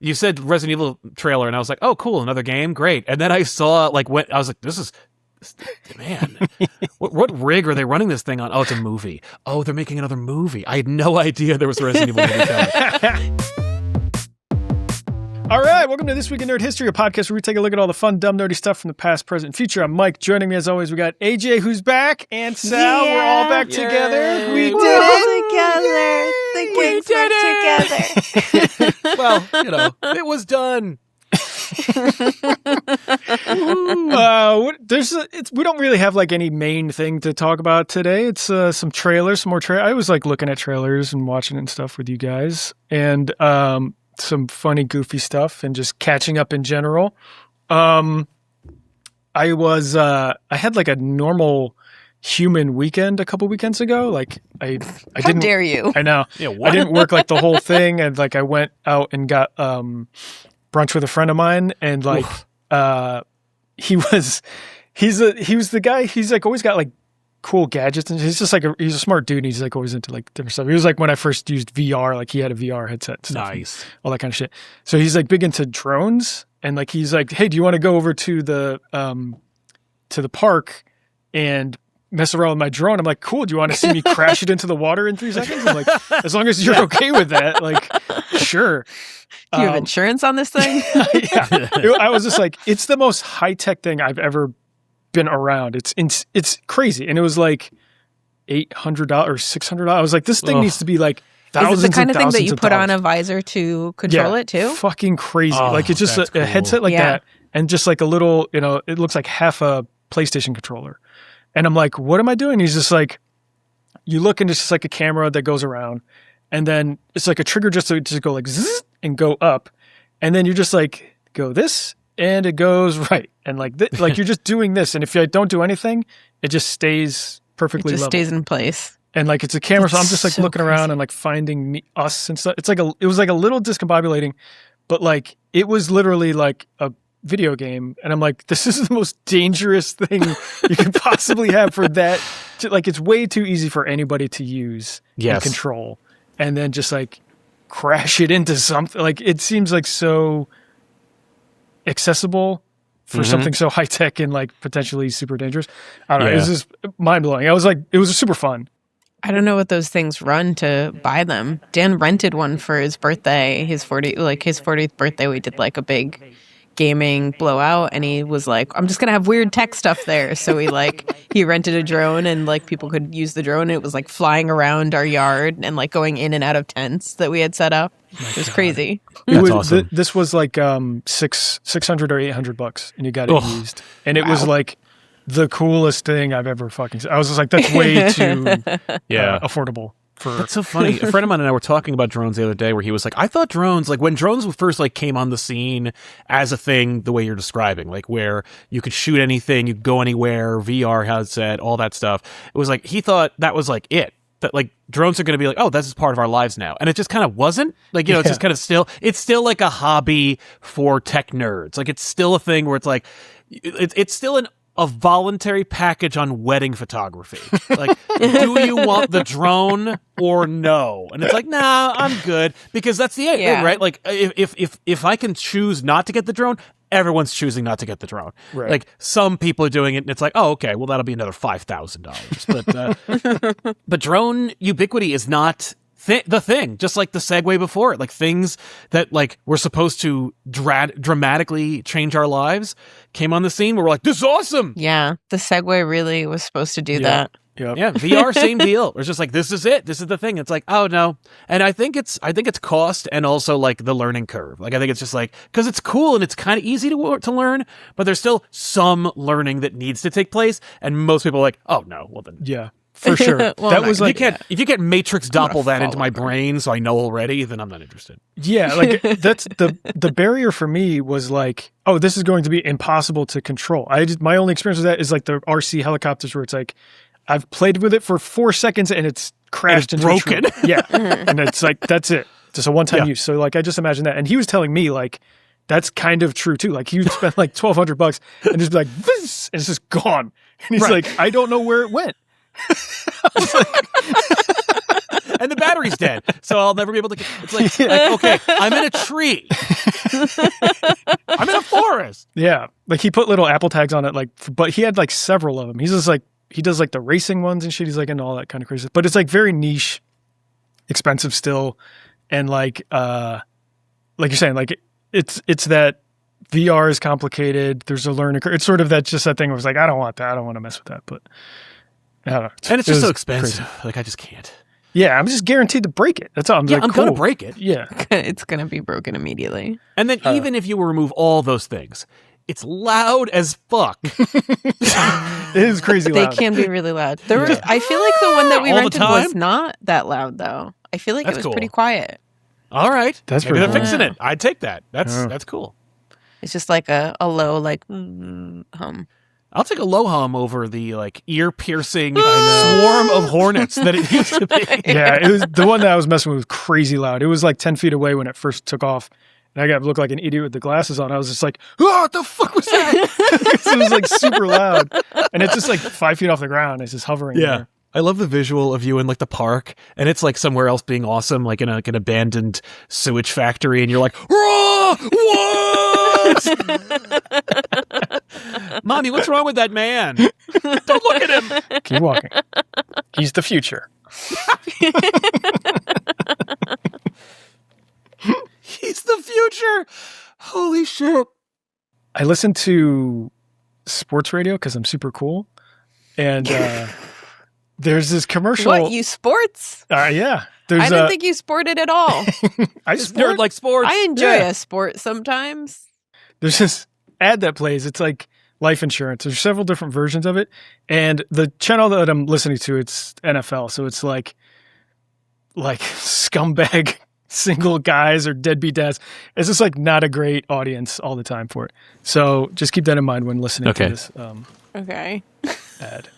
you said Resident Evil trailer, and I was like, oh, cool, another game, great. And then I saw I was like, this is. Man, what rig are they running this thing on? Oh, it's a movie. Oh, they're making another movie. I had no idea there was a Resident Evil movie coming. All right, welcome to This Week in Nerd History, a podcast where we take a look at all the fun, dumb, nerdy stuff from the past, present, and future. I'm Mike. Joining me as always, we got AJ, who's back, and Sal. We're all back together. We did it together. The gang's back together. Well, it was done. We don't really have like any main thing to talk about today. It's some trailers, some more trailers. I was like looking at trailers and watching and stuff with you guys, and some funny, goofy stuff, and just catching up in general. I had like a normal human weekend a couple weekends ago. Like I How didn't dare you? I know. Yeah, what? I didn't work like the whole thing, and like I went out and got brunch with a friend of mine, and like he was the guy. He's like always got like cool gadgets, and he's just like he's a smart dude. And he's like always into like different stuff. He was like when I first used VR, like he had a VR headset and stuff, Nice, and all that kind of shit. So he's like big into drones, and like he's like, hey, do you want to go over to the park and mess around with my drone? I'm like, cool. Do you want to see me crash it into the water in 3 seconds? I'm like, as long as you're okay with that, like, sure. Do you have insurance on this thing? Yeah. I was just like, it's the most high-tech thing I've ever been around. It's crazy. And it was like $800 or $600. I was like, this thing needs to be like thousands. Is it the kind and of thing that thousands you of put dollars. on a visor to control it too? Fucking crazy. Oh, like it's just that's a cool. headset like Yeah. that, and just like a little, it looks like half a PlayStation controller. And I'm like, what am I doing? He's just like, you look, and it's just like a camera that goes around, and then it's like a trigger just to just go like zzz and go up, and then you're just like, go this, and it goes right, and like like you're just doing this, and if I don't do anything, it just stays perfectly It just level. stays in place. And like it's a camera, so I'm just like so looking crazy. around and like finding us and stuff. It's like it was like a little discombobulating, but like it was literally like a video game, and I'm like, this is the most dangerous thing you could possibly have for that. Like it's way too easy for anybody to use and control, and then just like crash it into something. Like it seems like so accessible for something so high tech and like potentially super dangerous. I don't know. It was just mind blowing. I was like, it was super fun. I don't know what those things run to buy them. Dan rented one for his birthday, his 40th birthday. We did like a big gaming blowout, and he was like, I'm just gonna have weird tech stuff there. So he rented a drone, and like people could use the drone, and it was like flying around our yard and like going in and out of tents that we had set up. It was crazy. That's awesome. This was like $600 or $800, and you got it used, and it was like the coolest thing I've ever fucking seen. I was just like, that's way too affordable. That's so funny. A friend of mine and I were talking about drones the other day, where he was like, I thought drones, like when drones first like came on the scene as a thing the way you're describing, like where you could shoot anything, you could go anywhere, VR headset, all that stuff. It was like, he thought that was like it. That like drones are going to be like, oh, this is part of our lives now. And it just kind of wasn't. Like, it's just kind of it's still like a hobby for tech nerds. Like it's still a thing where it's like, it's still a voluntary package on wedding photography. Like, do you want the drone or no? And it's like, nah, I'm good, because that's the thing, right? Like, if I can choose not to get the drone, everyone's choosing not to get the drone. Right. Like, some people are doing it, and it's like, oh, okay, well, that'll be another $5,000. But drone ubiquity is not the thing, just like the segue before it, like things that like were supposed to dramatically change our lives came on the scene where we're like, this is awesome. Yeah, the Segway really was supposed to do that. Yep. Yeah, VR, same deal. It's just like, this is it. This is the thing. It's like, oh no. And I think it's cost, and also like the learning curve. Like I think it's just like, because it's cool and it's kind of easy to learn, but there's still some learning that needs to take place, and most people are like, oh no, well then. Yeah. For sure. Well, that was like, if you get Matrix Doppel that into my brain so I know already, then I'm not interested. yeah, like that's the barrier for me was like, oh, this is going to be impossible to control. My only experience with that is like the RC helicopters, where it's like, I've played with it for 4 seconds and it's crashed and into broken. a tree. Yeah. And it's like, that's it. Just a one-time use. So like, I just imagine that. And he was telling me like, that's kind of true too. Like he would spend like $1,200 and just be like, this, and it's just gone. And he's like, I don't know where it went. and the battery's dead, so I'll never be able to. It's like okay, I'm in a tree. I'm in a forest. Yeah, like he put little Apple tags on it, like, but he had like several of them. He's just like he does like the racing ones and shit. He's like into all that kind of crazy, but it's like very niche, expensive still, and like you're saying, like it's that VR is complicated. There's a learning curve. It's sort of just that thing where it's like I don't want that. I don't want to mess with that, but I don't know. And it's just so expensive. Crazy. Like I just can't. Yeah, I'm just guaranteed to break it. That's all. I'm I'm going to break it. Yeah. It's going to be broken immediately. And then even if you remove all those things, it's loud as fuck. It is crazy loud. They can be really loud. I feel like the one that we All the rented time? was not that loud, though. I feel like That's it was cool. pretty quiet. All right. That's Maybe pretty they're cool. fixing it. I'd take that. That's cool. It's just like a low, like, hum. I'll take a low hum over the like ear-piercing swarm of hornets that it used to be. Yeah, it was the one that I was messing with was crazy loud. It was like 10 feet away when it first took off. And I got to look like an idiot with the glasses on. I was just like, oh, what the fuck was that? It was like super loud. And it's just like 5 feet off the ground. It's just hovering there. I love the visual of you in like the park, and it's like somewhere else being awesome, like in an abandoned sewage factory, and you're like, "Raw! What? Mommy, what's wrong with that man? Don't look at him." Keep walking. He's the future. He's the future. Holy shit. I listen to sports radio because I'm super cool. And there's this commercial. What, you sports? Yeah. I didn't think you sported at all. I This nerd like sports. I enjoy a sport sometimes. There's this ad that plays. It's like life insurance. There's several different versions of it. And the channel that I'm listening to, it's NFL. So it's like scumbag single guys or deadbeat dads. It's just like not a great audience all the time for it. So just keep that in mind when listening to this Okay. ad.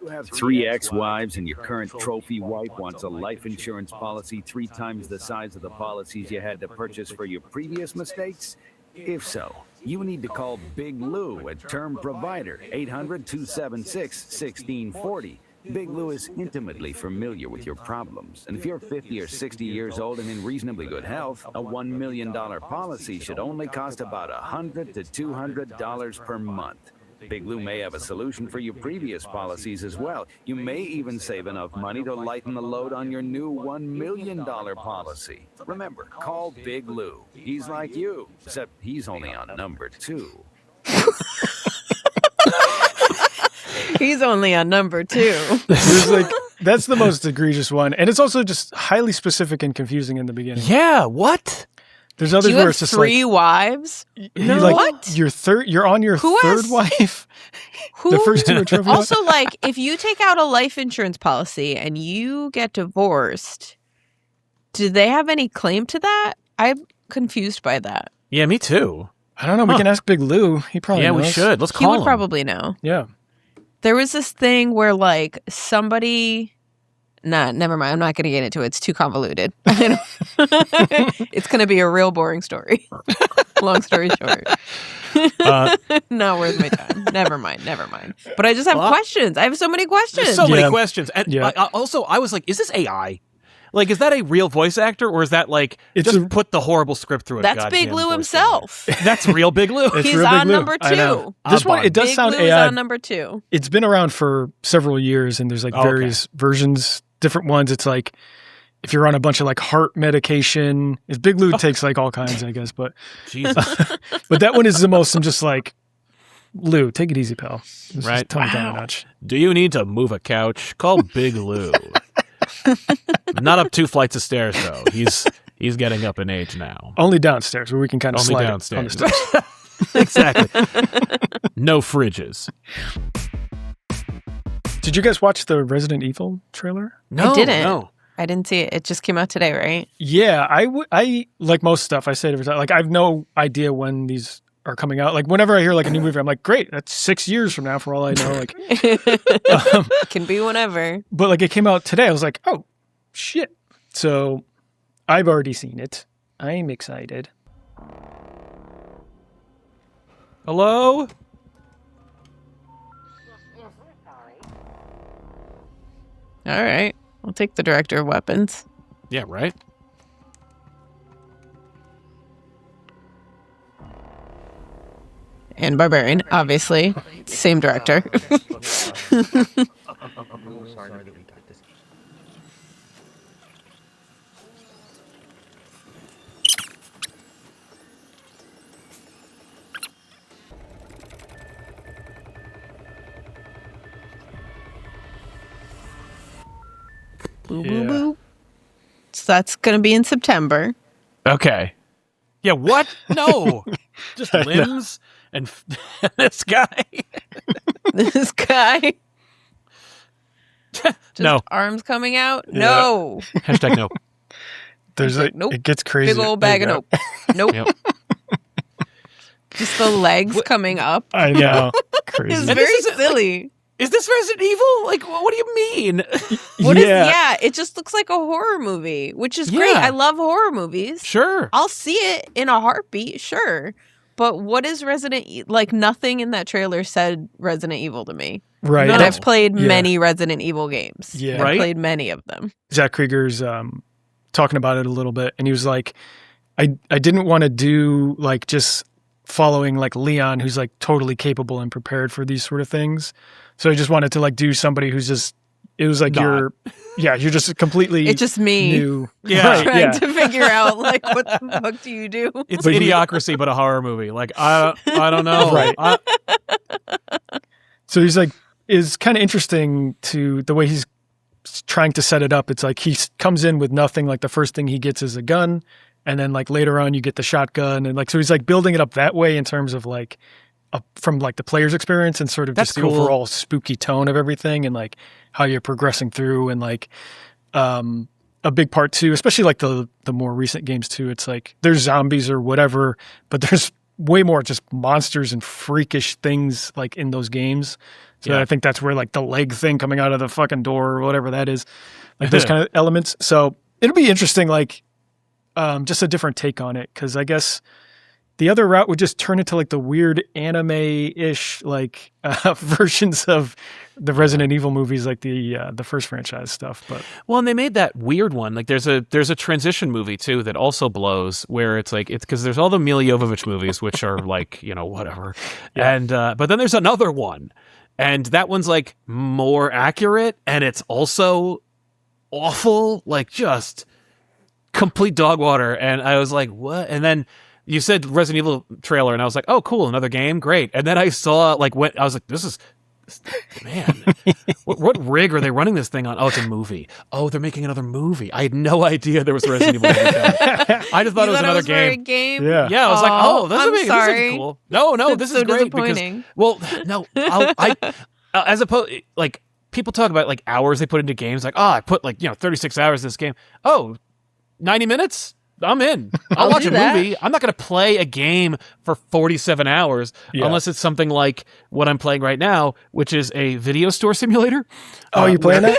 You have 3 ex-wives and your current trophy wife wants a life insurance policy 3 times the size of the policies you had to purchase for your previous mistakes? If so, you need to call Big Lou at Term Provider, 800-276-1640. Big Lou is intimately familiar with your problems, and if you're 50 or 60 years old and in reasonably good health, a $1 million policy should only cost about $100 to $200 per month. Big Lou may have a solution for your previous policies as well. You may even save enough money to lighten the load on your new $1 million policy. Remember, call Big Lou. He's like you, except he's only on number 2. He's only on number 2. That's the most egregious one. And it's also just highly specific and confusing in the beginning. Yeah, what? There's others Do you where have it's just 3 wives? No. What? You're on your Who third has- wife. Who? The first 2 are trophy wives. Also, like, if you take out a life insurance policy and you get divorced, do they have any claim to that? I'm confused by that. Yeah, me too. I don't know. We can ask Big Lou. He probably knows. We should. Let's He call would him. probably know. Yeah. There was this thing where, like, somebody... Nah, never mind. I'm not going to get into it. It's too convoluted. It's going to be a real boring story. Long story short. Not worth my time. Never mind. But I just have questions. I have so many questions. There's so many questions. And Yeah. I was like, is this AI? Like, is that a real voice actor, or is that like put the horrible script through it? That's Big Lou himself. That's real Big Lou. It's He's real Big on Lou. number I know. 2. This one, it does Big sound Lou is AI. on number 2. It's been around for several years, and there's like various versions, different ones. It's like if you're on a bunch of like heart medication, if Big Lou takes like all kinds, I guess. But Jesus. but that one is the most. I'm just like, Lou, take it easy, pal. Right. Tone it down a notch. Do you need to move a couch? Call Big Lou. Not up 2 flights of stairs though. He's getting up in age now. Only downstairs, where we can kind of Only slide downstairs. on the stairs. Exactly. No fridges. Did you guys watch the Resident Evil trailer? No, I didn't. No. I didn't see it. It just came out today, right? Yeah, I like most stuff. I say it every time. Like, I have no idea when these are coming out. Like, whenever I hear like a new movie, I'm like, great, that's 6 years from now for all I know. Like, It can be whenever. but like it came out today. I was like, oh, shit. So I've already seen it. I'm excited. Hello? All right. I'll take the director of weapons. Yeah, right? And Barbarian, obviously. Same director. Boo, boo, boo. So that's going to be in September. Okay. Yeah, what? No. Just limbs and this guy. This guy. Just No. arms coming out? Yeah. No. Hashtag no. There's like, Nope. it gets crazy. Big old bag of nope. Nope. Yep. Just the legs coming up. I know. It's Crazy. And very this isn't, silly. Is this Resident Evil? Like, what do you mean? Yeah, it just looks like a horror movie, which is great. Yeah. I love horror movies. Sure. I'll see it in a heartbeat, sure. But what is like nothing in that trailer said Resident Evil to me. Right. And No. I've played Yeah. many Resident Evil games. Yeah. Right? I've played many of them. Zach Krieger's talking about it a little bit, and he was like, I didn't want to do like just following like Leon, who's like totally capable and prepared for these sort of things. So I just wanted to like do somebody who's just, it was like Not. you're just completely It's just me new. Yeah. Right, trying yeah. to figure out like what the fuck do you do? It's But he- Idiocracy, but a horror movie. Like, I don't know. Right. I- So he's like, is kind of interesting to the way he's trying to set it up. It's like he comes in with nothing. Like the first thing he gets is a gun. And then like later on you get the shotgun. And like, so he's like building it up that way in terms of like, from like the player's experience and sort of That's just the cool. overall spooky tone of everything and like how you're progressing through and like, a big part too, especially like the more recent games too. It's like there's zombies or whatever, but there's way more just monsters and freakish things like in those games. So Yeah. I think that's where like the leg thing coming out of the fucking door or whatever that is, like those kind of elements. So it'll be interesting, like just a different take on it. Cause I guess the other route would just turn into like the weird anime-ish like versions of the Resident Evil movies, like the first franchise stuff. But Well, and they made that weird one. Like, there's a transition movie too that also blows, where it's like it's because there's all the Mila Jovovich movies, which are like whatever, Yeah. and but then there's another one, and that one's like more accurate, and it's also awful, like just complete dog water. And I was like, what? And then you said Resident Evil trailer, and I was like, oh, cool, another game, great. And then I saw like I was like, this is. Man, what rig are they running this thing on? Oh, it's a movie. Oh, they're making another movie. I had no idea there was a Resident Evil movie. I just thought it was another For a game. game? Yeah. Yeah, I was like, oh, this I'm is sorry. cool. No, That's this so is great because disappointing. no, as opposed like people talk about like hours they put into games. Like, oh, I put like 36 hours in this game. Oh, 90 minutes. I'm in. I'll watch do a that. movie. I'm not going to play a game for 47 hours Yeah. unless it's something like what I'm playing right now, which is a video store simulator. oh, you playing that?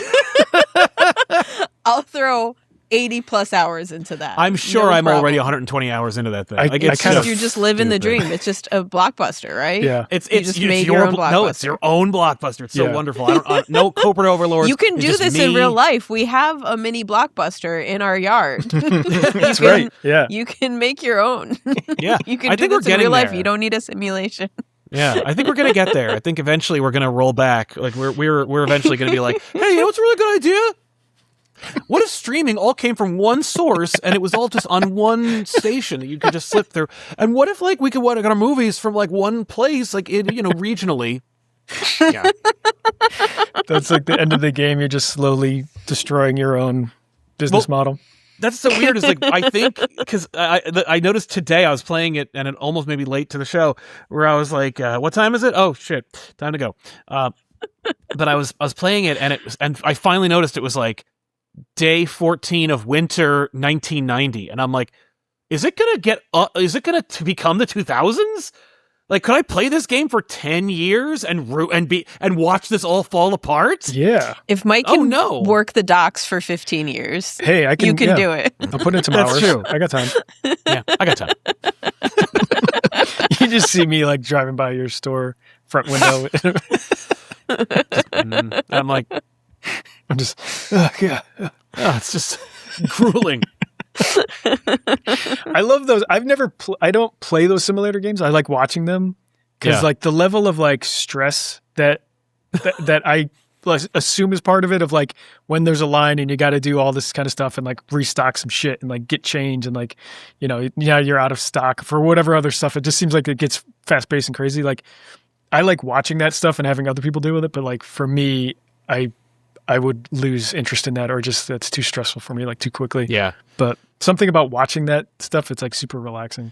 I'll throw 80 plus hours into that. I'm sure No I'm already problem. 120 hours into that thing. I Like, it's kind just- of- You're just living the stupid. dream. It's just a blockbuster, right? Yeah. It's just make your own no, it's blockbuster. your own blockbuster. It's so Yeah. wonderful. No corporate overlords. You can It's do just this me. in real life. We have a mini blockbuster in our yard. That's right. Yeah. You can make your own. Yeah, You can I do think we're this in getting real life. there. You don't need a simulation. Yeah, I think we're gonna get there. I think eventually we're gonna roll back. Like we're eventually gonna be like, hey, you know what's a really good idea? What if streaming all came from one source and it was all just on one station that you could just slip through? And what if like we could watch our movies from like one place, like in regionally? Yeah, That's like the end of the game. You're just slowly destroying your own business model. that's so weird. Is like I think because I noticed today I was playing it and it almost made me late to the show where I was like, what time is it? Oh shit, time to go. But I was playing it and I finally noticed it was like day 14 of winter 1990, and I'm like, is it gonna become the 2000s? Like, could I play this game for 10 years and watch this all fall apart? Yeah. If Mike Oh, can no. work the docks for 15 years, Hey, I can. you can yeah. do it. I'll put in some That's hours. true. I got time. Yeah, I got time. You just see me like driving by your store front window. And I'm like, I'm just, yeah. Oh, it's just grueling. I love those. I don't play those simulator games. I like watching them because like the level of like stress that I assume is part of it, of like when there's a line and you got to do all this kind of stuff and like restock some shit and like get change and like, you're out of stock for whatever other stuff. It just seems like it gets fast paced and crazy. Like I like watching that stuff and having other people deal with it. But like for me, I would lose interest in that, or just that's too stressful for me, like too quickly. Yeah. But something about watching that stuff, it's like super relaxing.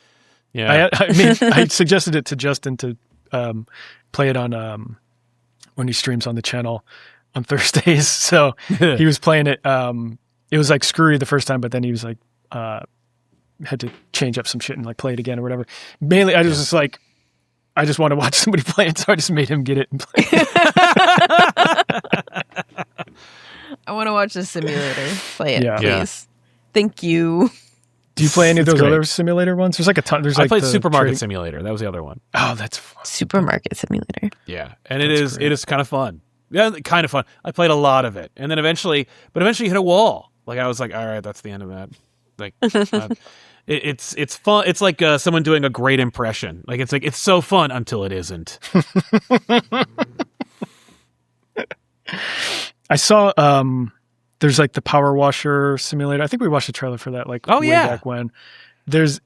Yeah. I mean, I suggested it to Justin to play it on when he streams on the channel on Thursdays. So he was playing it. It was like screwy the first time, but then he was like had to change up some shit and like play it again or whatever. Mainly, I was just like, I just want to watch somebody play it, so I just made him get it and play it. I want to watch the simulator. Play it, Yeah. please. Thank you. Do you play any of It's those great. other simulator ones? There's like a ton. There's I like played the Supermarket trading- Simulator. That was the other one. Oh, that's fun. Supermarket simulator. Yeah, and That's it is kind of fun. Yeah, kind of fun. I played a lot of it, and then eventually hit a wall. Like I was like, all right, that's the end of that. Like it's fun. It's like someone doing a great impression. Like it's so fun until it isn't. I saw there's like the Power Washer Simulator. I think we watched the trailer for that like way back when.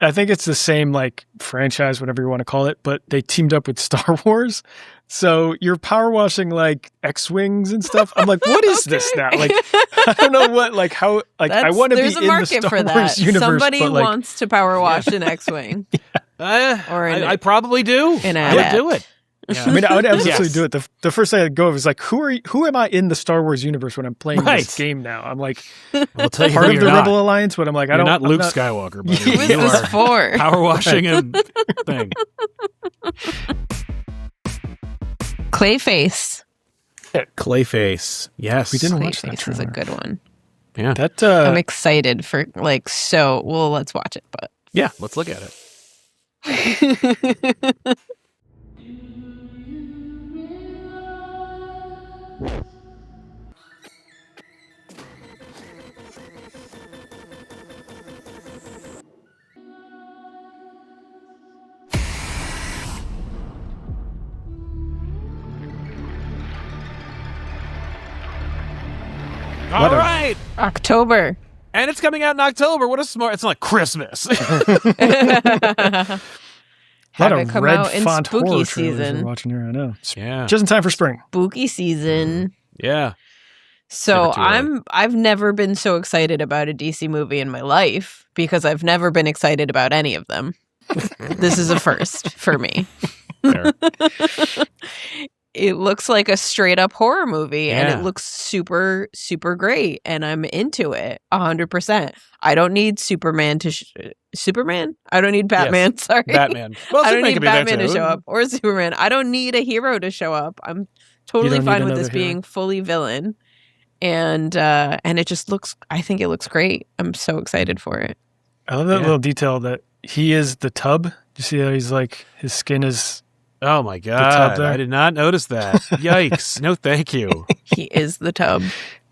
I think it's the same like franchise, whatever you want to call it, but they teamed up with Star Wars. So you're power washing like X-Wings and stuff. I'm like, what is this now? Like, I don't know what, like how, like I want to be in the Star Wars universe. Somebody but, like, wants to power wash an X-Wing. Or I probably do. an I would do it. Yeah. I mean, I would absolutely Yes. do it. The first thing I'd go of is like, who am I in the Star Wars universe when I'm playing this game now? I'm like I'll tell you part who of the you're not. Rebel Alliance, but I'm like, You're not Luke Skywalker, buddy. Who is You this are for? power washing a thing. Clayface. Clayface. Yes. We didn't watch that Clayface is a trailer. good one. Yeah. That I'm excited for let's watch it, but Yeah. Let's look at it. All What a- right. October. And it's coming out in October. What a smart. It's not Christmas. a lot Have it of come red out in font spooky horror trailers season. we're watching here. I know. Yeah. Just in time for spring. Spooky season. Yeah. So Never too early. I've never been so excited about a DC movie in my life because I've never been excited about any of them. This is a first for me. Fair. It looks like a straight up horror movie and Yeah. it looks super, super great. And I'm into it 100%. I don't need Superman to Superman? I don't need Batman. Sorry. Batman. Well, I don't Superman need could be there Batman to too. show up or Superman. I don't need a hero to show up. I'm totally don't need fine with another this hero. being fully villain. And it just looks, I think it looks great. I'm so excited for it. I love that Yeah. little detail that he is the tub. You see how he's like, his skin is. Oh my tub god! there. I did not notice that. Yikes! No, thank you. He is the tub.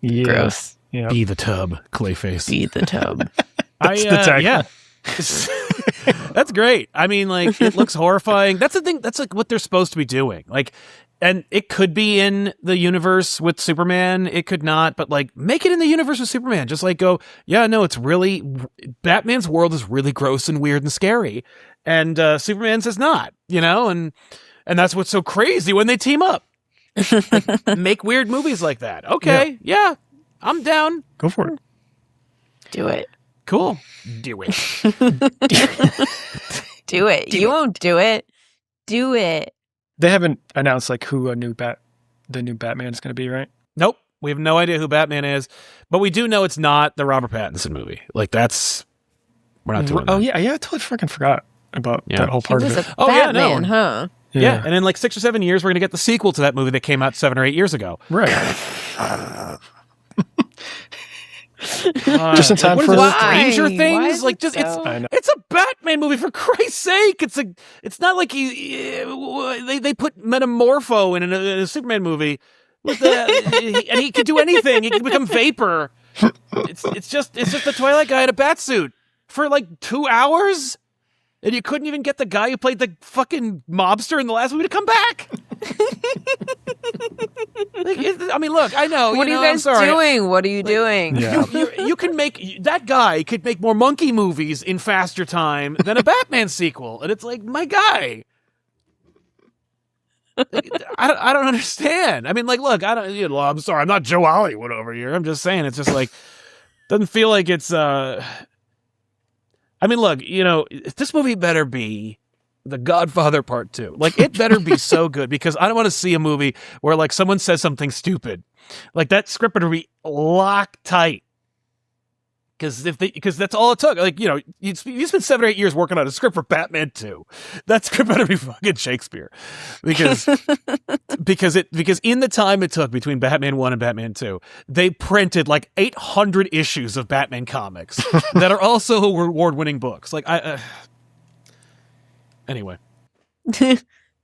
Yeah. Gross. Yeah. Be the tub, Clayface. Be the tub. That's the tagline. Yeah. That's great. I mean, like, it looks horrifying. That's the thing. That's like what they're supposed to be doing. Like, and it could be in the universe with Superman. It could not, but like, make it in the universe with Superman. Just like go, yeah, no, it's really, Batman's world is really gross and weird and scary. And Superman's is not, and that's what's so crazy when they team up. Like, make weird movies like that. Okay. Yeah. I'm down. Go for it. Do it. Cool. Do it. Do it. You won't do it. Do it. They haven't announced like who the new Batman is going to be, right? Nope. We have no idea who Batman is, but we do know it's not the Robert Pattinson movie. Like we're not doing that. Oh yeah, I totally freaking forgot about Yeah. that whole He part was of a it. Oh, yeah, no. Batman, huh? Yeah. And in like 6 or 7 years, we're going to get the sequel to that movie that came out 7 or 8 years ago. Right. Just in time What is for it, Why? Stranger Why Things? is Like, it just so- I know. it's a Batman movie for Christ's sake. It's not like they put Metamorpho in a Superman movie. And he can do anything. He can become vapor. It's just the Twilight guy in a bat suit for like 2 hours, and you couldn't even get the guy who played the fucking mobster in the last movie to come back. I mean, look, I know. What are you guys doing? What are you doing? Yeah. You can make that guy could make more monkey movies in faster time than a Batman sequel, and it's like, my guy. I don't understand. I mean, like, look, I'm sorry, I'm not Joe Hollywood over here. I'm just saying, it's just like doesn't feel like it's. I mean, look, this movie better be The Godfather Part 2. Like, it better be so good, because I don't want to see a movie where like someone says something stupid. Like, that script better be locked tight. Because that's all it took. Like, you spent 7 or 8 years working on a script for Batman 2. That script better be fucking Shakespeare. Because in the time it took between Batman 1 and Batman 2, they printed like 800 issues of Batman comics that are also award-winning books. Like, anyway.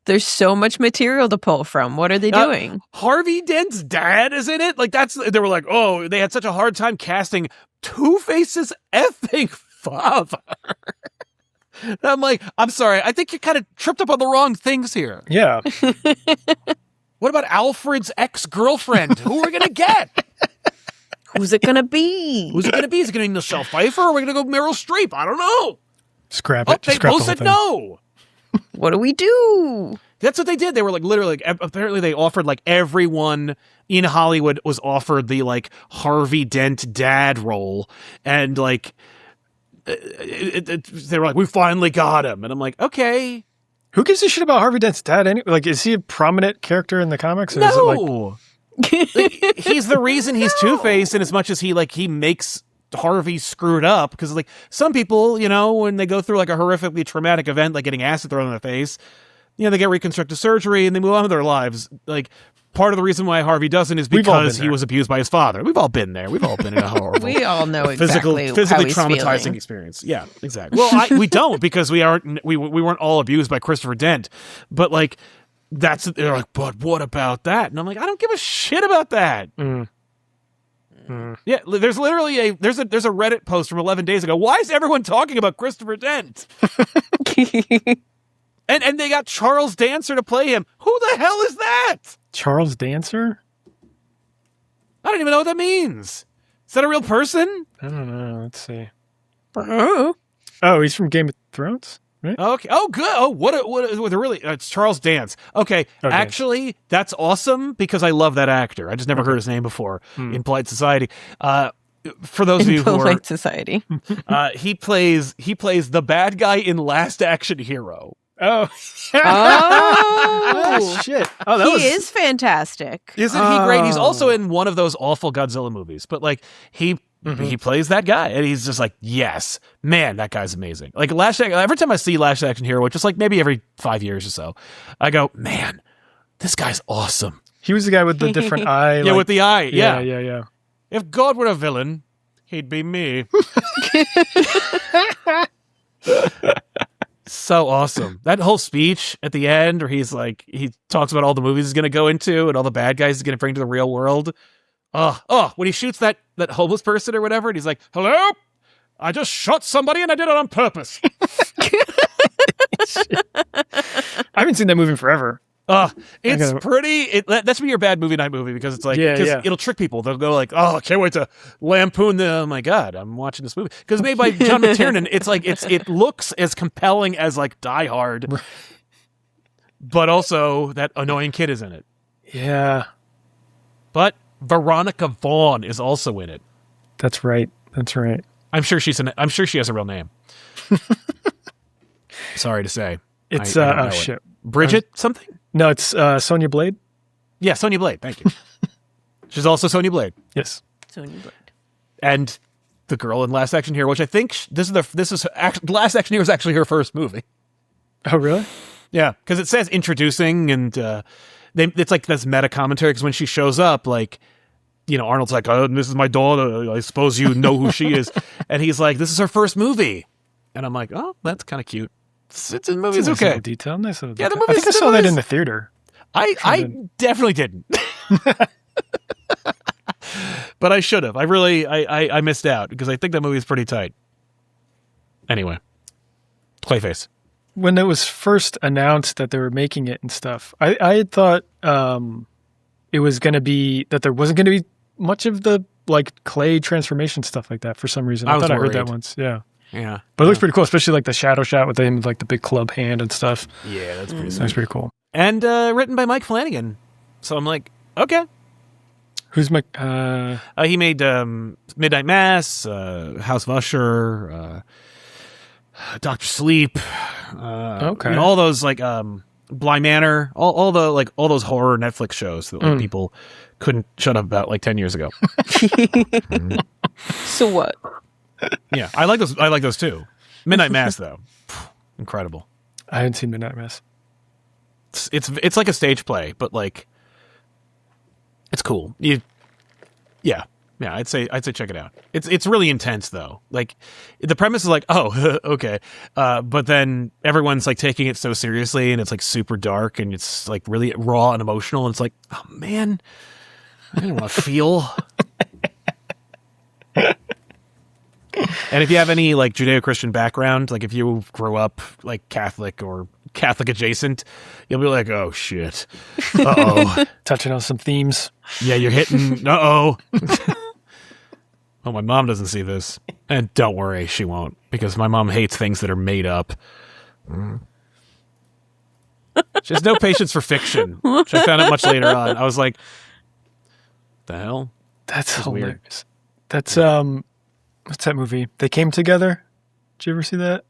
There's so much material to pull from. What are they doing? Harvey Dent's dad is in it. Like, they were like, oh, they had such a hard time casting Two-Face's effing father. And I'm like, I'm sorry, I think you kind of tripped up on the wrong things here. Yeah. What about Alfred's ex-girlfriend? Who are we gonna get? Who's it gonna be? Is it gonna be Michelle Pfeiffer, or are we gonna go Meryl Streep? I don't know. Scrap it. They both said no. What do we do? That's what they did. They were like, literally, apparently they offered, like, everyone in Hollywood was offered the, like, Harvey Dent dad role. And, like, they were like, we finally got him. And I'm like, okay. Who gives a shit about Harvey Dent's dad? Like, is he a prominent character in the comics? Or No. Is it like, he's the reason he's Two-Face, in as much as he makes Harvey screwed up, because like some people, when they go through like a horrifically traumatic event, like getting acid thrown in their face, they get reconstructive surgery and they move on with their lives. Like, part of the reason why Harvey doesn't is because he was abused by his father. We've all been there. We've all been in a horrible, we all know exactly physically how he's traumatizing feeling. experience. Yeah, exactly. Well, we don't, because we weren't all abused by Christopher Dent, but like they're like, but what about that? And I'm like, I don't give a shit about that. Yeah, there's literally there's a Reddit post from 11 days ago. Why is everyone talking about Christopher Dent? and they got Charles Dancer to play him. Who the hell is that? Charles Dancer? I don't even know what that means. Is that a real person? I don't know. Let's see. Oh, He's from Game of Thrones, right? Okay. Oh, good. Oh, what really? It's Charles Dance. Okay. Actually, that's awesome, because I love that actor. I just never heard his name before in Polite Society. For those of you who are Polite Society, he plays the bad guy in Last Action Hero. Oh. oh, shit. He is fantastic. Isn't he great? He's also in one of those awful Godzilla movies, but like he plays that guy, and he's just like, yes, man, that guy's amazing. Like every time I see Last Action Hero, which is like maybe every 5 years or so, I go, man, this guy's awesome. He was the guy with the different eye. Yeah, with the eye. Yeah. Yeah. If God were a villain, he'd be me. So awesome. That whole speech at the end where he talks about all the movies he's going to go into and all the bad guys he's going to bring to the real world. When he shoots that homeless person or whatever, and he's like, hello? I just shot somebody and I did it on purpose. I haven't seen that movie in forever. It's pretty. That's be your bad movie night movie, because it's like, it'll trick people. They'll go like, oh, I can't wait to lampoon the. Oh my god, I'm watching this movie, because made by John McTiernan. It's like it looks as compelling as like Die Hard, but also that annoying kid is in it. Yeah, but Veronica Vaughn is also in it. That's right. I'm sure she has a real name. Sorry to say, it's shit. Bridget something. No, it's Sonya Blade. Yeah, Sonya Blade. Thank you. She's also Sonya Blade. Yes, Sonya Blade. And the girl in Last Action Hero, which I think Last Action Hero is actually her first movie. Oh, really? Yeah, because it says introducing, and it's like this meta commentary, because when she shows up, like, Arnold's like, oh, this is my daughter. I suppose you know who she is. And he's like, this is her first movie. And I'm like, oh, that's kind of cute. It's in movies, okay. Detail, nice little yeah, detail. the movies. I think I saw that in the theater. I definitely didn't. But I should have. I missed out because I think that movie is pretty tight. Anyway, Clayface. When it was first announced that they were making it and stuff, I had thought it was going to be that there wasn't going to be much of the like clay transformation stuff like that for some reason. I thought I heard that once. Yeah. Yeah. But it looks pretty cool, especially like the shadow shot with him with like the big club hand and stuff. Yeah, that's pretty That's pretty cool. And written by Mike Flanagan. So I'm like, okay. Who's Mike? He made Midnight Mass, House of Usher, Dr. Sleep. Okay. You know, all those like Bly Manor, all those horror Netflix shows that like people couldn't shut up about like 10 years ago. So what? Yeah, I like those too. Midnight Mass though, incredible. I haven't seen Midnight Mass. It's like a stage play, but like it's cool. Yeah. I'd say check it out. It's really intense though. Like the premise is like, oh, okay, but then everyone's like taking it so seriously, and it's like super dark, and it's like really raw and emotional. And it's like, oh man, I don't want to feel. And if you have any like Judeo-Christian background, like if you grew up like Catholic or Catholic adjacent, you'll be like, oh shit, uh-oh. Touching on some themes. Yeah, you're hitting, uh-oh. Oh, my mom doesn't see this. And don't worry, she won't, because my mom hates things that are made up. She has no patience for fiction, which I found out much later on. I was like, the hell? That's hilarious. Weird. That's what's that movie? They Came Together. Did you ever see that?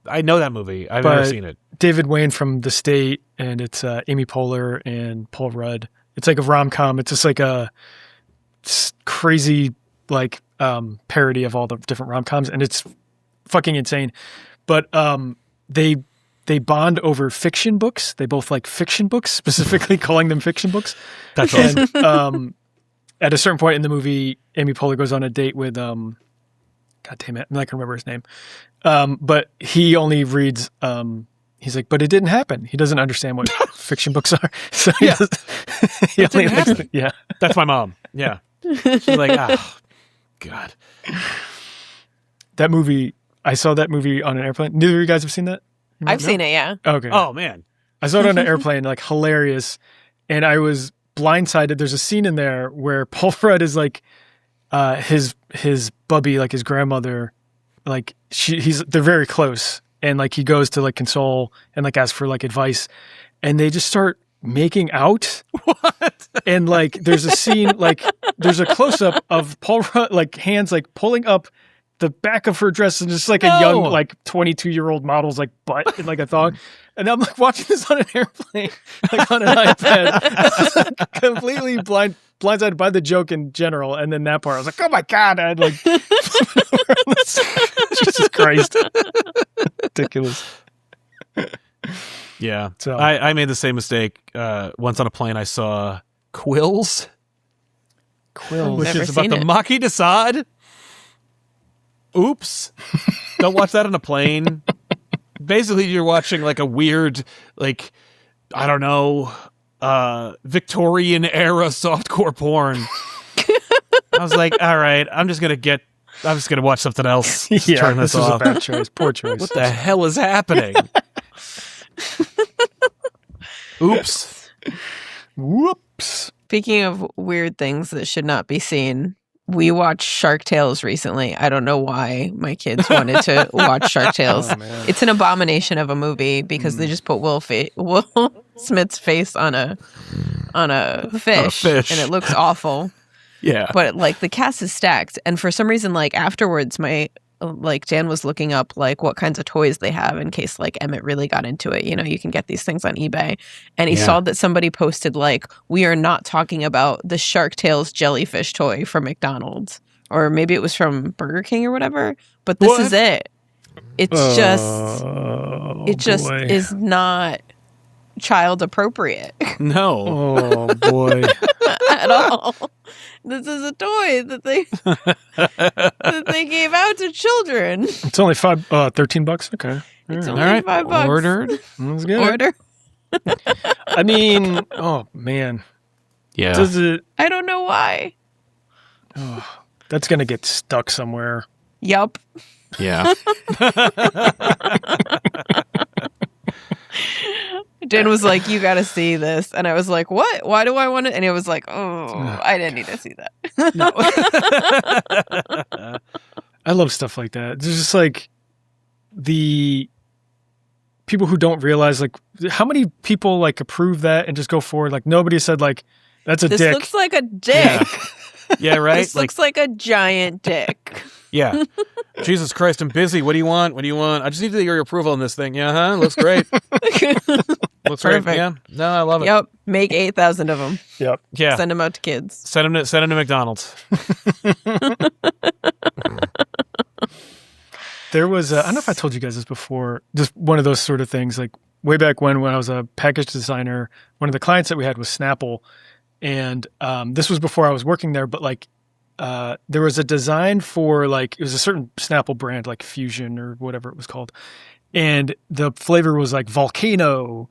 I know that movie. I've never seen it. David Wayne from The State, and it's Amy Poehler and Paul Rudd. It's like a rom-com. It's just like a crazy like parody of all the different rom-coms, and it's fucking insane. But they bond over fiction books. They both like fiction books, specifically calling them fiction books. That's awesome. And at a certain point in the movie, Amy Poehler goes on a date with God damn it, I'm not gonna remember his name. But he only reads he's like, but it didn't happen. He doesn't understand what fiction books are. So Yeah. he only understands, yeah. That's my mom. Yeah. She's like, oh, God. That movie, I saw that movie on an airplane. Neither of you guys have seen that? I've seen it, yeah. Okay. Oh, man. I saw it on an airplane, like hilarious. And I was blindsided. There's a scene in there where Paul Rudd is like his bubby, like his grandmother, like they're very close. And like he goes to like console and like ask for like advice. And they just start making out. What? And like there's a scene, like there's a close-up of Paul Rudd, like hands like pulling up the back of her dress, and just like a young like 22-year-old model's like butt in like a thong. And I'm like watching this on an airplane, like on an iPad, completely blindsided by the joke in general. And then that part, I was like, oh my God, I had like Jesus Christ. Ridiculous. Yeah. So I made the same mistake. Once on a plane, I saw Quills, which Never is about seen the it. Maquis de Sade. Oops. Don't watch that on a plane. Basically, you're watching like a weird, like, I don't know, Victorian era softcore porn. I was like, all right, I'm just going to watch something else. Just turn this was off. a bad choice. Poor choice. What the hell is happening? Oops. Whoops. Speaking of weird things that should not be seen, we watched Shark Tales recently. I don't know why my kids wanted to watch Shark Tales. Oh, man. It's an abomination of a movie because they just put Will Smith's face on a fish, and it looks awful. Yeah. But like the cast is stacked, and for some reason, like afterwards, Dan was looking up like what kinds of toys they have in case like Emmett really got into it. You know, you can get these things on eBay, and he saw that somebody posted like, "We are not talking about the Shark Tales jellyfish toy from McDonald's, or maybe it was from Burger King or whatever." But this is it. It's just is not child appropriate No. Oh boy. at all. This is a toy that they gave out to children. It's only $13. Okay. It's Yeah. only All right. $5. Ordered. That's good. Order. I mean, oh man. Yeah. Does it? I don't know why. Oh, that's gonna get stuck somewhere. Yup. Yeah. Dan was like, "You got to see this," and I was like, "What? Why do I want it?" And it was like, "Oh, I didn't need to see that." I love stuff like that. It's just like the people who don't realize, like, how many people like approve that and just go forward. Like nobody said like, that's a This dick. looks like a dick. Yeah, right? This looks like a giant dick. Yeah. Jesus Christ, I'm busy. What do you want? What do you want? I just need to get your approval on this thing. Yeah, huh? Looks great. Looks great. Perfect. Yeah. No, I love it. Yep. Make 8,000 of them. Yep. Yeah. Send them out to kids. Send them to McDonald's. There was, I don't know if I told you guys this before, just one of those sort of things, like way back when I was a package designer, one of the clients that we had was Snapple. And this was before I was working there, but like there was a design for like, it was a certain Snapple brand, like Fusion or whatever it was called. And the flavor was like volcano.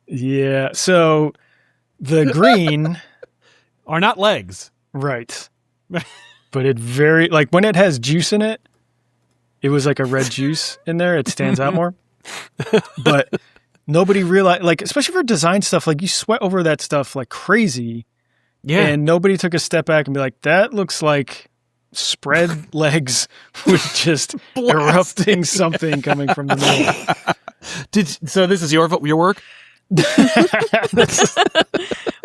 Yeah. So the green Are not legs. right. But it very, like when it has juice in it, it was like a red juice in there. It stands out more. But nobody realized, like, especially for design stuff, like you sweat over that stuff like crazy. Yeah. And nobody took a step back and be like, that looks like spread legs with just erupting something coming from the middle. So this is your work?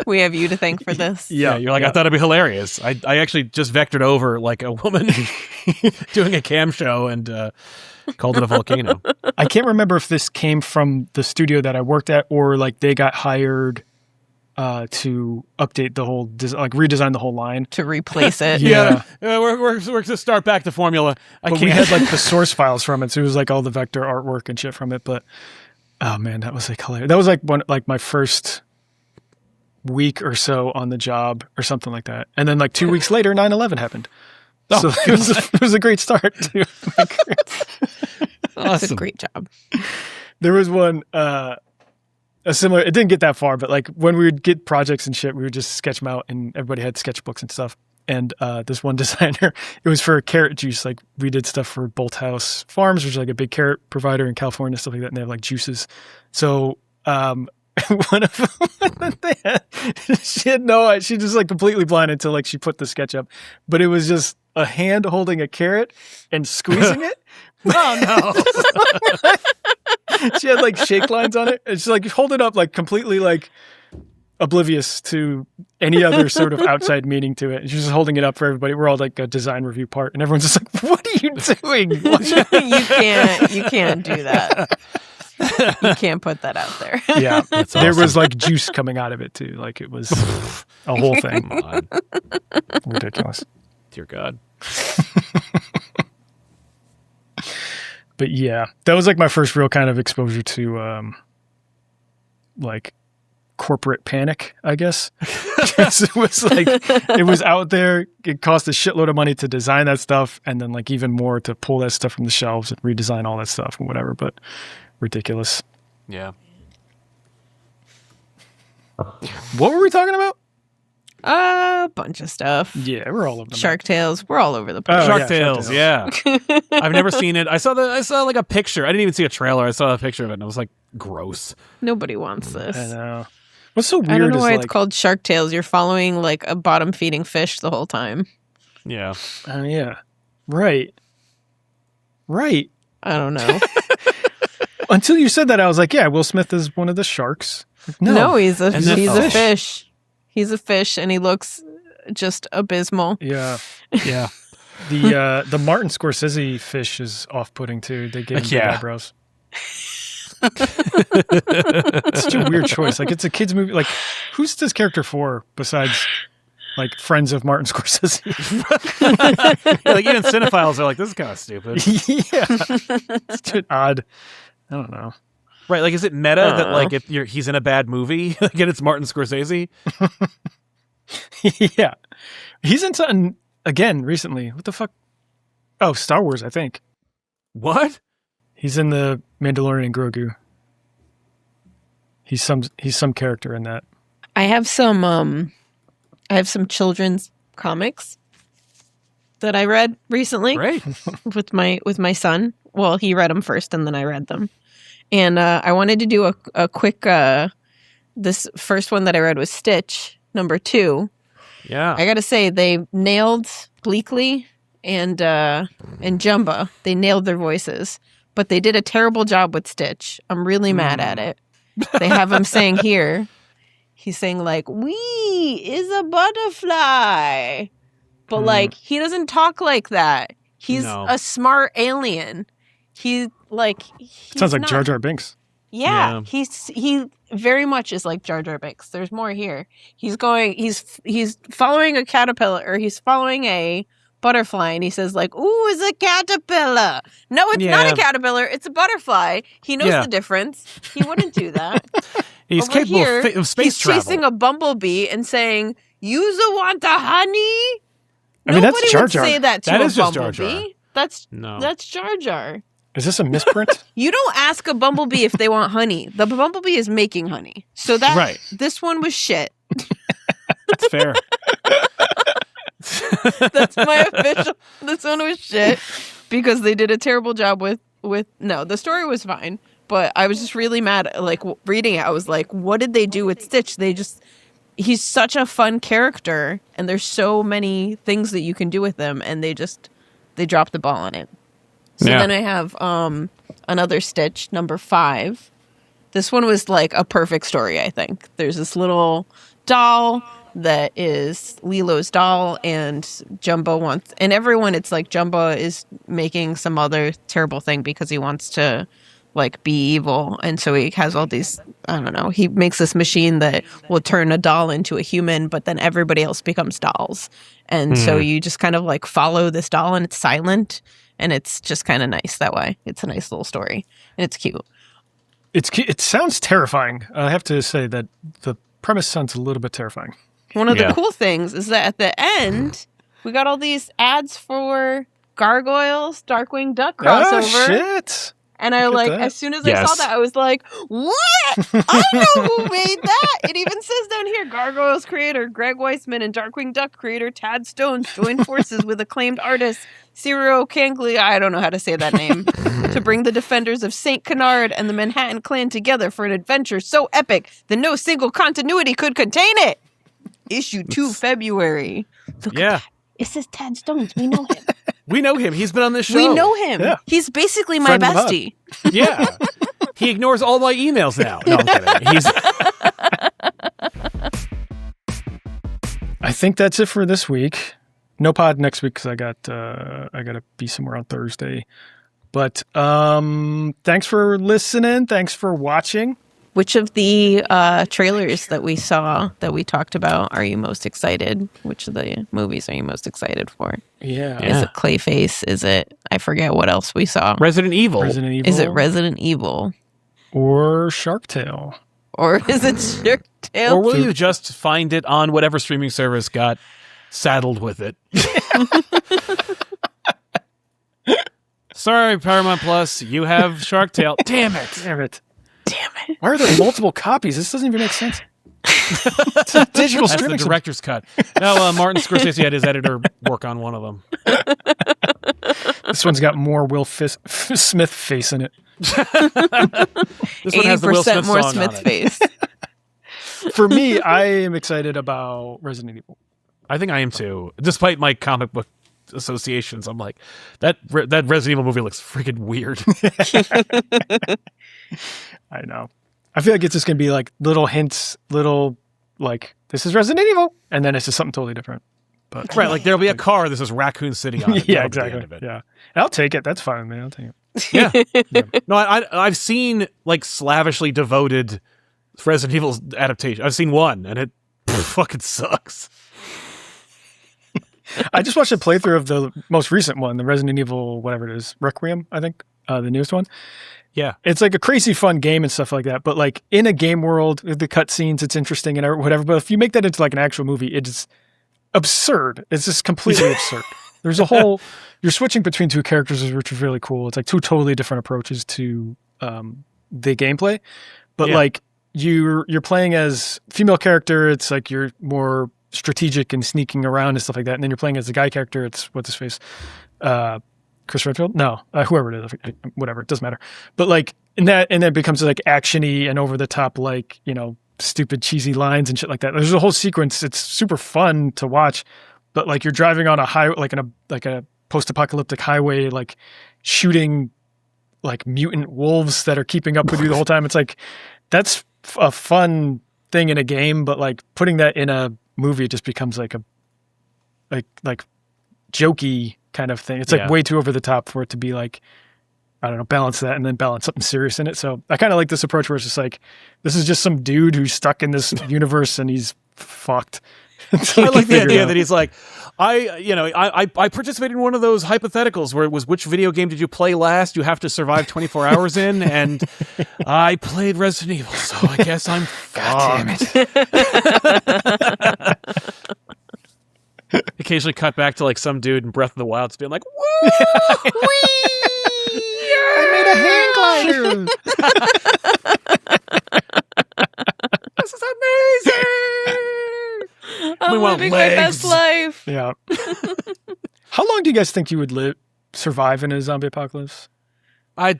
We have you to thank for this. Yeah, you're like, I thought it'd be hilarious. I actually just vectored over like a woman doing a cam show and called it a volcano. I can't remember if this came from the studio that I worked at or like they got hired to update the whole, like redesign the whole line. To replace it. Yeah. We're to start back to formula. But we had like the source files from it. So it was like all the vector artwork and shit from it. But oh man, that was like hilarious. That was like my first week or so on the job or something like that. And then like 2 weeks later, 9/11 happened. So it was a great start to my career. That's a great job. There was one, a similar, it didn't get that far, but like when we would get projects and shit, we would just sketch them out and everybody had sketchbooks and stuff. And this one designer, it was for carrot juice. Like we did stuff for Bolt House Farms, which is like a big carrot provider in California, stuff like that. And they have like juices. So one of them, she just like completely blind until like she put the sketch up. But it was just a hand holding a carrot and squeezing it. Oh no. She had like shake lines on it. And she like hold it up like completely like oblivious to any other sort of outside meaning to it. And she's just holding it up for everybody. We're all like a design review part, and everyone's just like, "What are you doing?" You can't do that. You can't put that out there. Yeah, there was like juice coming out of it too. Like it was a whole thing. Come on. Ridiculous. Dear God. But yeah, that was like my first real kind of exposure to like corporate panic, I guess. It was like, it was out there. It cost a shitload of money to design that stuff. And then like even more to pull that stuff from the shelves and redesign all that stuff and whatever. But ridiculous. Yeah. What were we talking about? A bunch of stuff. Yeah, we're all over the map. Shark Tales. We're all over the place. Oh, Shark yeah, Tales, yeah. I've never seen it. I saw like a picture. I didn't even see a trailer. I saw a picture of it and I was like, gross. Nobody wants this. I know. What's so weird I don't know is why like, it's called Shark Tales. You're following like a bottom feeding fish the whole time. Yeah. yeah. Right. Right. I don't know. Until you said that, I was like, yeah, Will Smith is one of the sharks. No, he's a fish. fish. He's a fish, and he looks just abysmal. Yeah. Yeah. The Martin Scorsese fish is off-putting too. They gave him big eyebrows. It's such a weird choice. Like it's a kids movie. Like who's this character for besides like friends of Martin Scorsese? Like even cinephiles are like, this is kind of stupid. Yeah, it's just odd. I don't know. Right? Like, is it meta that like if he's in a bad movie, again, it's Martin Scorsese? Yeah, he's in something again recently. What the fuck? Oh, Star Wars, I think. What? He's in the Mandalorian and Grogu. He's some character in that. I have some children's comics that I read recently. Great. with my son. Well, he read them first, and then I read them. And I wanted to do a quick. This first one that I read was Stitch #2. Yeah. I gotta say they nailed Bleakley and Jumba. They nailed their voices, but they did a terrible job with Stitch. I'm really mad at it. They have him saying here. He's saying like, "We is a butterfly," but like he doesn't talk like that. He's a smart alien. He's Sounds like Jar Jar Binks. Yeah, he very much is like Jar Jar Binks. There's more here. He's following a caterpillar, or he's following a butterfly, and he says like, "Ooh, it's a caterpillar." No, it's not a caterpillar. It's a butterfly. He knows the difference. He wouldn't do that. He's Over capable here, of space travel. He's chasing a bumblebee and saying, "You's want the honey." I mean, that's Jar Jar. Nobody would say that to That a is just bumblebee. Jar Jar. That's Jar Jar. Is this a misprint? You don't ask a bumblebee if they want honey. The bumblebee is making honey. So this one was shit. That's fair. That's my official. This one was shit because they did a terrible job with. No, the story was fine, but I was just really mad. Like reading it, I was like, "What did they do with Stitch?" He's such a fun character, and there's so many things that you can do with him, and they dropped the ball on it. So then I have another Stitch, #5. This one was like a perfect story, I think. There's this little doll that is Lilo's doll, and Jumbo wants, and everyone, it's like Jumbo is making some other terrible thing because he wants to like be evil, and so he has all these, I don't know, he makes this machine that will turn a doll into a human, but then everybody else becomes dolls, and so you just kind of like follow this doll, and it's silent, and it's just kind of nice that way. It's a nice little story, and it's cute. It sounds terrifying. I have to say that the premise sounds a little bit terrifying. One of the cool things is that at the end, we got all these ads for Gargoyles, Darkwing Duck crossover. Oh, shit. And I as soon as I saw that, I was like, what? I know who made that. It even says down here, Gargoyles creator Greg Weisman and Darkwing Duck creator Tad Stones joined forces with acclaimed artist Ciro Kangley, I don't know how to say that name, to bring the defenders of St. Canard and the Manhattan Clan together for an adventure so epic that no single continuity could contain it. Issue 2, February. Look at that. It says Tad Stones. We know him. We know him. He's been on this show. We know him. Yeah. He's basically my bestie. Yeah. He ignores all my emails now. No, I'm kidding. I think that's it for this week. No pod next week because I got to be somewhere on Thursday. But thanks for listening. Thanks for watching. Which of the trailers that we saw that we talked about are you most excited? Which of the movies are you most excited for? Yeah. Is it Clayface? Is it, I forget what else we saw. Resident Evil. Is it Resident Evil? Or Shark Tale? Or is it Shark Tale? Or will you just find it on whatever streaming service got saddled with it? Sorry, Paramount Plus, you have Shark Tale. Damn it. Damn it. Why are there multiple copies? This doesn't even make sense. It's a digital streaming. That's the director's cut. No, Martin Scorsese had his editor work on one of them. This one's got more Will Smith face in it. This one has the Will Smith more song Smith on it. face. For me, I am excited about Resident Evil. I think I am too. Despite my comic book associations, I'm like, that Resident Evil movie looks freaking weird. I know. I feel like it's just going to be like little hints, like, this is Resident Evil, and then it's just something totally different. But Right, like there'll be a car that says Raccoon City on it. Yeah, That'll be the end exactly. of it. Yeah. And I'll take it. That's fine, man. I'll take it. Yeah. No, I've seen like slavishly devoted Resident Evil adaptation. I've seen one, and it fucking sucks. I just watched a playthrough of the most recent one, the Resident Evil, whatever it is, Requiem, I think, the newest one. Yeah. It's like a crazy fun game and stuff like that. But like in a game world, the cutscenes, it's interesting and whatever. But if you make that into like an actual movie, it's absurd. It's just completely absurd. There's a whole, you're switching between two characters, which is really cool. It's like two totally different approaches to the gameplay. But like you're playing as female character. It's like you're more strategic and sneaking around and stuff like that. And then you're playing as the guy character. It's what's his face, Chris Redfield? No, whoever it is, whatever. It doesn't matter. But like and then it becomes like actiony and over the top, like stupid cheesy lines and shit like that. There's a whole sequence. It's super fun to watch. But like you're driving on a highway, like a post-apocalyptic highway, like shooting like mutant wolves that are keeping up with you the whole time. It's like that's a fun thing in a game, but like putting that in a movie just becomes like a like jokey kind of thing. It's like way too over the top for it to be like, I don't know, balance that and then balance something serious in it. So I kind of like this approach where it's just like, this is just some dude who's stuck in this universe and he's fucked. I like the idea that he's like, I participated in one of those hypotheticals where it was, which video game did you play last? You have to survive 24 hours in, and I played Resident Evil, so I guess I'm fucked. Occasionally cut back to like some dude in Breath of the Wild being like, woo! I made a hang glider. This is amazing. I'm living my best life. Yeah. How long do you guys think you would survive in a zombie apocalypse? I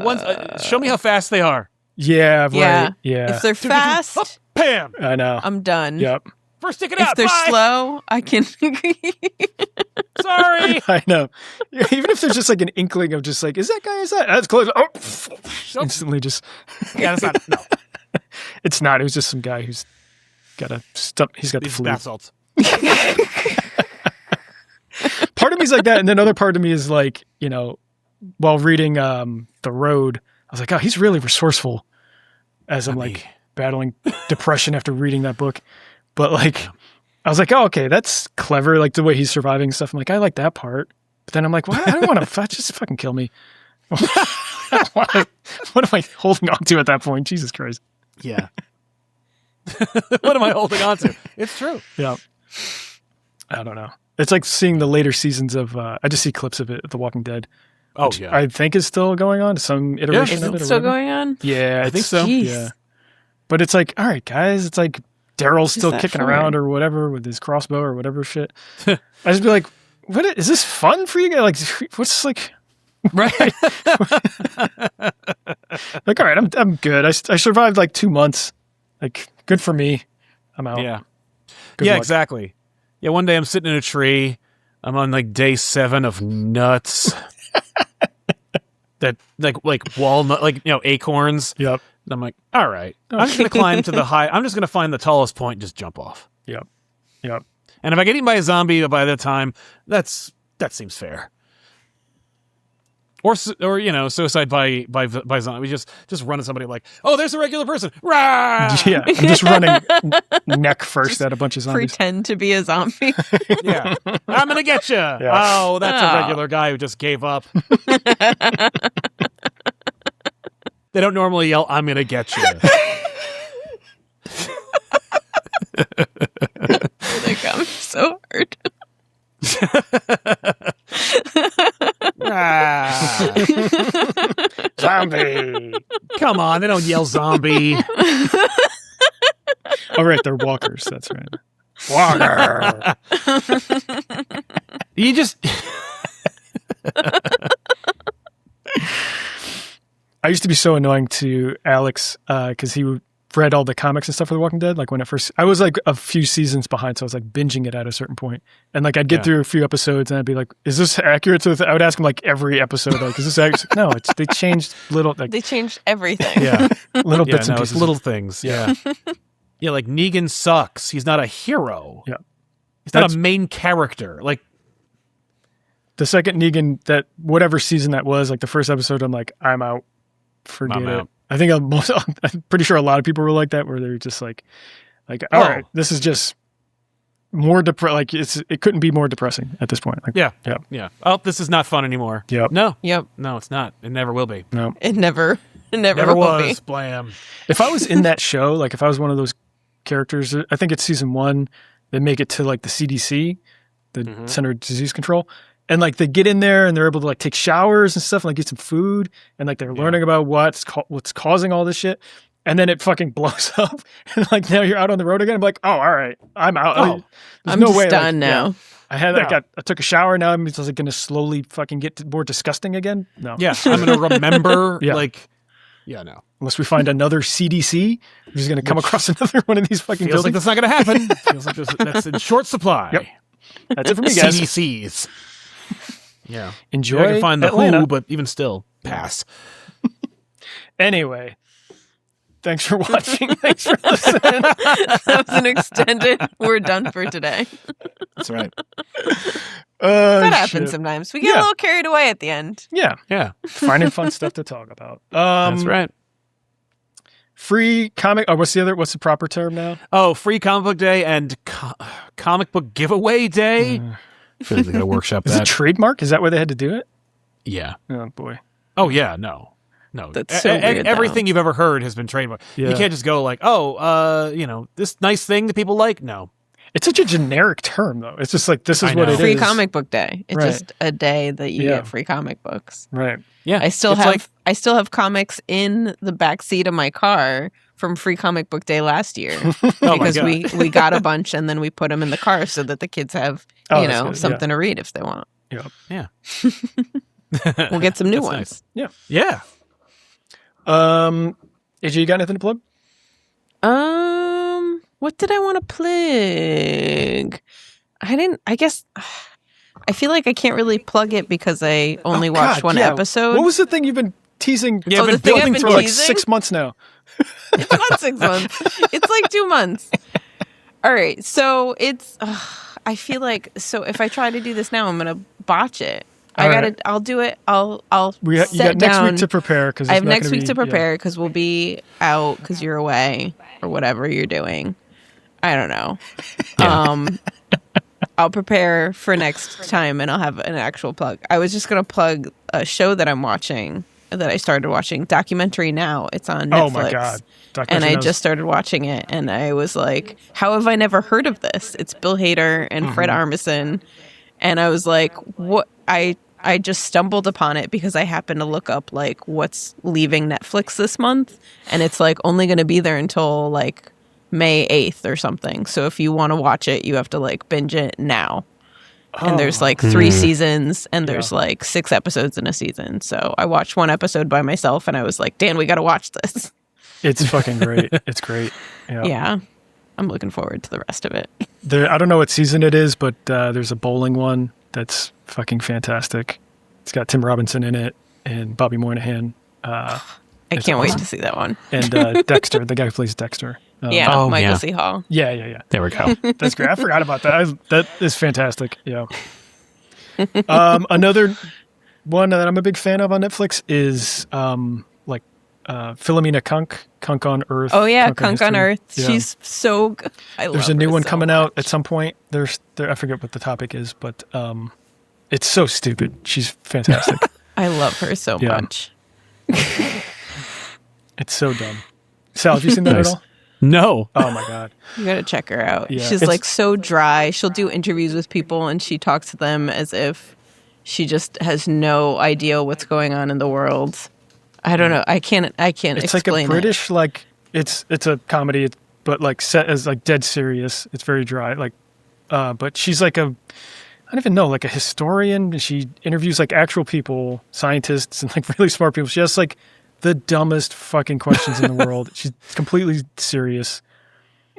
mean, show me how fast they are. Yeah, right. Yeah. If they're fast, bam. I know. I'm done. Yep. First, stick it if out. they're Bye. slow, I can. Sorry. I know. Yeah, even if there's just like an inkling of just like, is that guy? Is that? That's close. Oh, instantly just. Yeah, that's not. No. It's not. It was just some guy who's got a stump. He's got the flu. Bath salts. Part of me is like that, and then other part of me is like, while reading The Road, I was like, oh, he's really resourceful. As I'm like battling depression after reading that book, but like, I was like, oh, okay, that's clever. Like the way he's surviving and stuff. I'm like, I like that part. But then I'm like, well, I don't want to. Just fucking kill me. What am I holding on to at that point? Jesus Christ. Yeah. What am I holding on to? It's true. Yeah. I don't know. It's like seeing the later seasons of, I just see clips of it, The Walking Dead. Oh, yeah. I think is still going on. Some iteration Is of it or still whatever. going on? Yeah. I think so. Jeez. Yeah. But it's like, all right, guys, it's like Daryl's still that kicking for? around or whatever with his crossbow or whatever shit. I just be like, what is this fun for you guys? Like, what's like, Right. like, all right, I'm good. I survived like 2 months. Like, good for me. I'm out. Yeah. Good Yeah, luck. exactly. Yeah, one day I'm sitting in a tree. I'm on like day 7 of nuts. That like walnut, like acorns. Yep. And I'm like, all right, I'm just gonna climb to the high. I'm just gonna find the tallest point and just jump off. Yep. Yep. And if I get eaten by a zombie by that time, that seems fair. Or suicide by zombie. Just run at somebody like, oh, there's a regular person. Rah! Yeah. I'm just running neck first at a bunch of zombies. Pretend to be a zombie. Yeah, I'm gonna get you. Yeah. Oh, that's a regular guy who just gave up. They don't normally yell, "I'm gonna get you." They come so hard. Zombie. Come on, they don't yell zombie. Oh, right. They're walkers. That's right. Walker. You just I used to be so annoying to Alex because he read all the comics and stuff for The Walking Dead. Like when it first, I was like a few seasons behind, so I was like binging it at a certain point. And like I'd get through a few episodes and I'd be like, "Is this accurate?" So I would ask him like every episode, like, "Is this accurate?" No, they changed little. Like, They changed everything. yeah, little bits and no, pieces. it's little things. Yeah, yeah, like Negan sucks. He's not a hero. Yeah, he's not a main character. Like the second Negan, that whatever season that was, like the first episode, I'm like, I'm out. Forget I'm it. out. I think I'm pretty sure a lot of people were like that, where they're just like, all right, this is just more like it couldn't be more depressing at this point. Like, yeah. yeah. Oh, this is not fun anymore. Yep. No. Yep. No, it's not. It never will be. No. It never Never will was. be. Blam. If I was in that show, like if I was one of those characters, I think it's season 1, they make it to like the CDC, the Center of Disease Control. And like they get in there and they're able to like take showers and stuff and like get some food and like they're learning about what's causing all this shit. and then it fucking blows up, and like now you're out on the road again. I'm like, oh, all right, I'm out. Oh, There's I'm no just way. done now. I took a shower. Now I'm just like going to slowly fucking get more disgusting again. No. Yeah, I'm going to remember, Yeah. no. Unless we find another CDC, we're just going to come across another one of these fucking Feels like buildings. that's not going to happen. Feels like that's in short supply. Yep. That's it for me, guys. CDCs. Yeah. Enjoy I can find the Atlanta. Who, but even still, pass. Anyway, thanks for watching. Thanks for listening. That was an extended. We're done for today. That's right. That happens sometimes. We get a Yeah. little carried away at the end. Yeah. Yeah, Finding fun stuff to talk about. that's right. Free comic. Oh, what's the proper term now? Oh, free comic book day and comic book giveaway day. I feel like they got to workshop Is it that. trademark? Is that where they had to do it? Yeah. Oh boy. Oh, yeah. No. That's so weird, Everything you've ever heard has been trademarked. Yeah. You can't just go like, this nice thing that people like. No. It's such a generic term, though. It's just like this is I what know. it Free is. comic book day. It's Right. just a day that you Yeah. get free comic books. Right. Yeah. I still it's have comics in the back seat of my car from Free Comic Book Day last year Oh my because God. we got a bunch and then we put them in the car so that the kids have Oh, that's good. something to read if they want. Yeah. We'll get some new That's ones. nice. Yeah. AJ, you got anything to plug? What did I want to plug? I guess I feel like I can't really plug it because I only watched one episode. What was the thing you've been teasing? Yeah, the thing I've building been for like teasing? 6 months now. It's not 6 months. It's like 2 months. All right. So it's, I feel like, so if I try to do this now, I'm going to botch it. I'll do it. I'll You got set next down. week to prepare. I have next week to prepare because we'll be out because you're away or whatever you're doing. I don't know. I'll prepare for next time and I'll have an actual plug. I was just going to plug a show that I'm watching that I started watching, Documentary Now. It's on Netflix. Oh my God. And I just started watching it and I was like, how have I never heard of this? It's Bill Hader and Fred Armisen. And I was like, what? I just stumbled upon it because I happened to look up like what's leaving Netflix this month. And it's like only going to be there until like May 8th or something. So if you want to watch it, you have to like binge it now. And there's like 3 seasons and there's like 6 episodes in a season. So I watched 1 episode by myself and I was like, Dan, we got to watch this. It's fucking great. It's great. Yeah. I'm looking forward to the rest of it. I don't know what season it is, but there's a bowling one that's fucking fantastic. It's got Tim Robinson in it and Bobby Moynihan. I can't wait to see that one. And Dexter, the guy who plays Dexter. Michael C. Hall. Yeah. There we go. That's great. I forgot about that. That is fantastic. Yeah. Another one that I'm a big fan of on Netflix is Philomena Kunk on Earth. Oh yeah, Kunk on History. Earth. Yeah. She's so good. There's a new one coming out at some point. I forget what the topic is, but it's so stupid. She's fantastic. I love her so much. It's so dumb. Sal, have you seen that at all? No. Oh my God. You gotta check her out. Yeah. She's like so dry. She'll do interviews with people and she talks to them as if she just has no idea what's going on in the world. I don't know. I can't It's like explain a British it's a comedy, but like set as like dead serious. It's very dry. But she's like I don't even know, like a historian. She interviews like actual people, scientists, and like really smart people. She has like the dumbest fucking questions in the world. She's completely serious.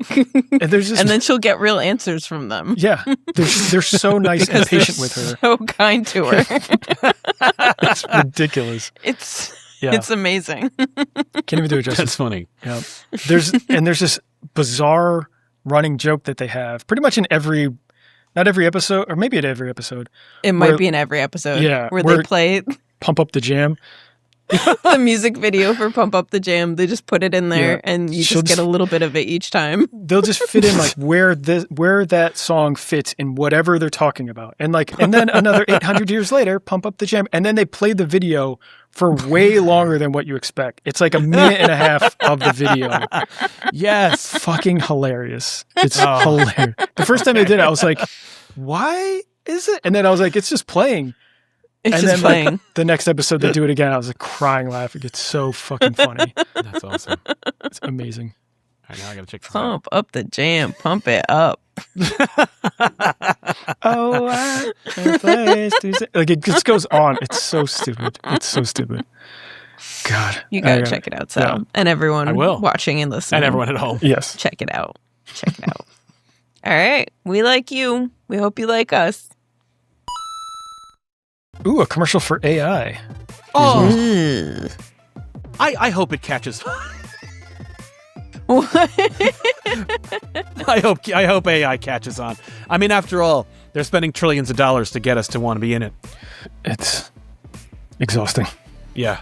And there's just, and then she'll get real answers from them. yeah, they're so nice and patient with her. So kind to her. It's ridiculous. It's amazing. Can't even do it justice. That's funny. Yeah. There's this bizarre running joke that they have pretty much in not every episode, or maybe at every episode. It might be in every episode. Yeah, Where where- they play Pump Up the Jam. the music video for Pump Up the Jam. They just put it in there Yeah. and you She'll just get a just- little bit of it each time. They'll just fit in like where that song fits in whatever they're talking about. And then another 800 years later, Pump Up the Jam. And then they play the video for way longer than what you expect. It's like a minute and a half of the video. Yes. Fucking hilarious. It's hilarious. The first time they did it, I was like, why is it? And then I was like, it's just playing. It's And just then playing. the next episode they do it again. I was like crying, laughing. It's so fucking funny. That's awesome. It's amazing. All right, now I gotta check this out. Pump up the jam. Pump it up. Oh, like it just goes on. It's so stupid. It's so stupid. God, You gotta check it out, Sal. And everyone I will. watching and listening. And everyone at home. Yes. Check it out. Check it out. All right. We like you. We hope you like us. Ooh, a commercial for AI. Oh, Ugh. I hope it catches. What? I hope AI catches on. I mean, after all, they're spending trillions of dollars to get us to want to be in it. It's exhausting. Yeah.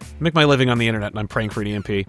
I make my living on the internet, and I'm praying for an EMP.